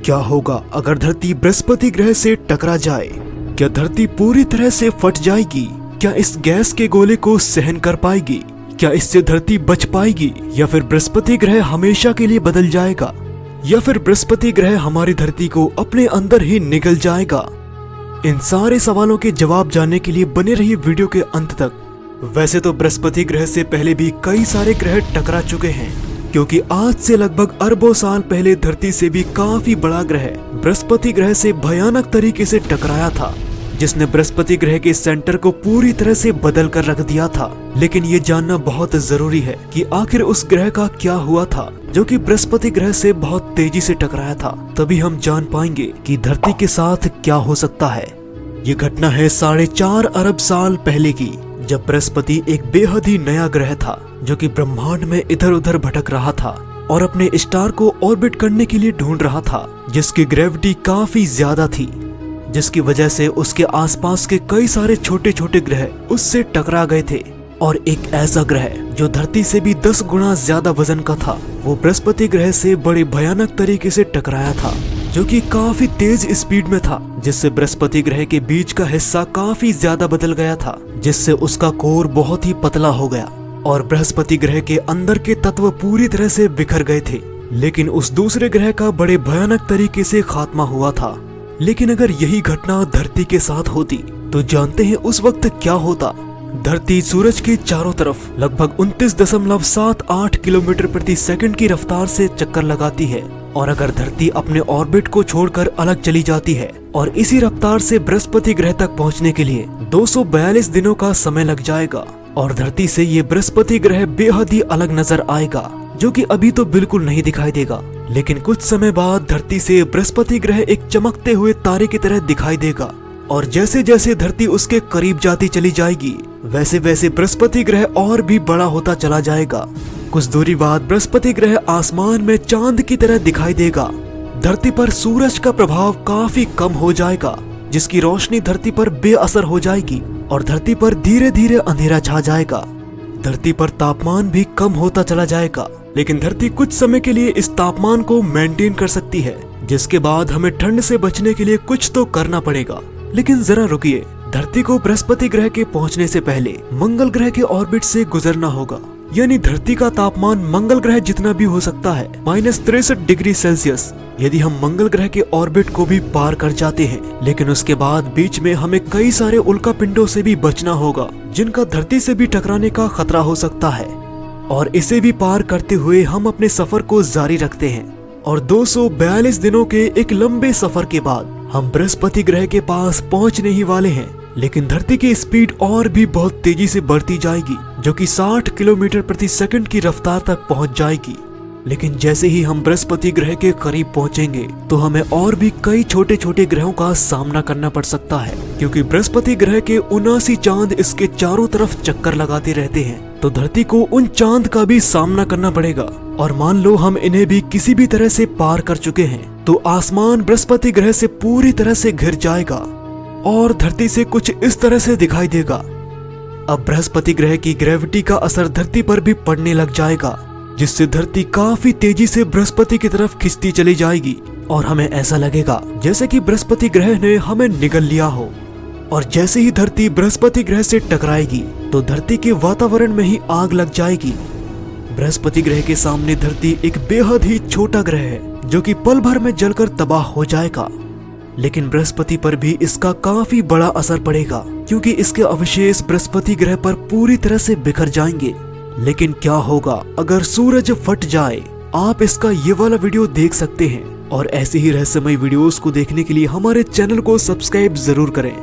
क्या होगा अगर धरती बृहस्पति ग्रह से टकरा जाए? क्या धरती पूरी तरह से फट जाएगी? क्या इस गैस के गोले को सहन कर पाएगी? क्या इससे धरती बच पाएगी, या फिर बृहस्पति ग्रह हमेशा के लिए बदल जाएगा, या फिर बृहस्पति ग्रह हमारी धरती को अपने अंदर ही निगल जाएगा? इन सारे सवालों के जवाब जानने के लिए बने रहिए वीडियो के अंत तक। वैसे तो बृहस्पति ग्रह से पहले भी कई सारे ग्रह टकरा चुके हैं, क्योंकि आज से लगभग अरबों साल पहले धरती से भी काफी बड़ा ग्रह बृहस्पति ग्रह से भयानक तरीके से टकराया था, जिसने बृहस्पति ग्रह के सेंटर को पूरी तरह से बदल कर रख दिया था। लेकिन ये जानना बहुत जरूरी है कि आखिर उस ग्रह का क्या हुआ था जो कि बृहस्पति ग्रह से बहुत तेजी से टकराया था। तभी हम जान पाएंगे कि धरती के साथ क्या हो सकता है। ये घटना है 4.5 अरब साल पहले की, जब बृहस्पति एक बेहद ही नया ग्रह था जो कि ब्रह्मांड में इधर उधर भटक रहा था और अपने स्टार को ऑर्बिट करने के लिए ढूंढ रहा था, जिसकी ग्रेविटी काफी ज्यादा थी, जिसकी वजह से उसके आसपास के कई सारे छोटे छोटे ग्रह उससे टकरा गए थे। और एक ऐसा ग्रह जो धरती से भी 10 गुना ज्यादा वजन का था, वो बृहस्पति ग्रह से बड़े भयानक तरीके से टकराया था, जो कि काफी तेज स्पीड में था, जिससे बृहस्पति ग्रह के बीच का हिस्सा काफी ज्यादा बदल गया था, जिससे उसका कोर बहुत ही पतला हो गया और बृहस्पति ग्रह के अंदर के तत्व पूरी तरह से बिखर गए थे। लेकिन उस दूसरे ग्रह का बड़े भयानक तरीके से खात्मा हुआ था। लेकिन अगर यही घटना धरती के साथ होती तो जानते हैं उस वक्त क्या होता। धरती सूरज के चारों तरफ लगभग 29.78 किलोमीटर प्रति सेकंड की रफ्तार से चक्कर लगाती है, और अगर धरती अपने ऑर्बिट को छोड़कर अलग चली जाती है और इसी रफ्तार से बृहस्पति ग्रह तक पहुंचने के लिए 242 दिनों का समय लग जाएगा, और धरती से ये बृहस्पति ग्रह बेहद ही अलग नजर आएगा, जो कि अभी तो बिल्कुल नहीं दिखाई देगा। लेकिन कुछ समय बाद धरती से बृहस्पति ग्रह एक चमकते हुए तारे की तरह दिखाई देगा, और जैसे जैसे धरती उसके करीब जाती चली जाएगी, वैसे वैसे बृहस्पति ग्रह और भी बड़ा होता चला जाएगा। कुछ दूरी बाद बृहस्पति ग्रह आसमान में चांद की तरह दिखाई देगा। धरती पर सूरज का प्रभाव काफी कम हो जाएगा, जिसकी रोशनी धरती पर बेअसर हो जाएगी और धरती पर धीरे धीरे अंधेरा छा जाएगा। धरती पर तापमान भी कम होता चला जाएगा, लेकिन धरती कुछ समय के लिए इस तापमान को मेंटेन कर सकती है, जिसके बाद हमें ठंड से बचने के लिए कुछ तो करना पड़ेगा। लेकिन जरा रुकिए, धरती को बृहस्पति ग्रह के पहुंचने से पहले मंगल ग्रह के ऑर्बिट से गुजरना होगा, यानी धरती का तापमान मंगल ग्रह जितना भी हो सकता है, -63 डिग्री सेल्सियस, यदि हम मंगल ग्रह के ऑर्बिट को भी पार कर जाते हैं। लेकिन उसके बाद बीच में हमें कई सारे उल्का पिंडों से भी बचना होगा, जिनका धरती से भी टकराने का खतरा हो सकता है, और इसे भी पार करते हुए हम अपने सफर को जारी रखते हैं। और 242 दिनों के एक लंबे सफर के बाद हम बृहस्पति ग्रह के पास पहुंचने ही वाले हैं। लेकिन धरती की स्पीड और भी बहुत तेजी से बढ़ती जाएगी, जो कि 60 किलोमीटर प्रति सेकंड की रफ्तार तक पहुंच जाएगी। लेकिन जैसे ही हम बृहस्पति ग्रह के करीब पहुंचेंगे तो हमें और भी कई छोटे छोटे ग्रहों का सामना करना पड़ सकता है, क्योंकि बृहस्पति ग्रह के 79 चांद इसके चारों तरफ चक्कर लगाते रहते हैं, तो धरती को उन चांद का भी सामना करना पड़ेगा। और मान लो हम इन्हें भी किसी भी तरह से पार कर चुके हैं, तो आसमान बृहस्पति ग्रह से पूरी तरह से घिर जाएगा और धरती से कुछ इस तरह से दिखाई देगा। अब बृहस्पति ग्रह की ग्रेविटी का असर धरती पर भी पड़ने लग जाएगा, जिससे धरती काफी तेजी से बृहस्पति की तरफ खिंचती चली जाएगी, और हमें ऐसा लगेगा जैसे कि बृहस्पति ग्रह ने हमें निगल लिया हो। और जैसे ही धरती बृहस्पति ग्रह से टकराएगी तो धरती के वातावरण में ही आग लग जाएगी। बृहस्पति ग्रह के सामने धरती एक बेहद ही छोटा ग्रह है, जो कि पल भर में जलकर तबाह हो जाएगा। लेकिन बृहस्पति पर भी इसका काफी बड़ा असर पड़ेगा, क्योंकि इसके अवशेष बृहस्पति ग्रह पर पूरी तरह से बिखर जाएंगे। लेकिन क्या होगा अगर सूरज फट जाए? आप इसका ये वाला वीडियो देख सकते हैं, और ऐसे ही रहस्यमय वीडियोस को देखने के लिए हमारे चैनल को सब्सक्राइब जरूर करें।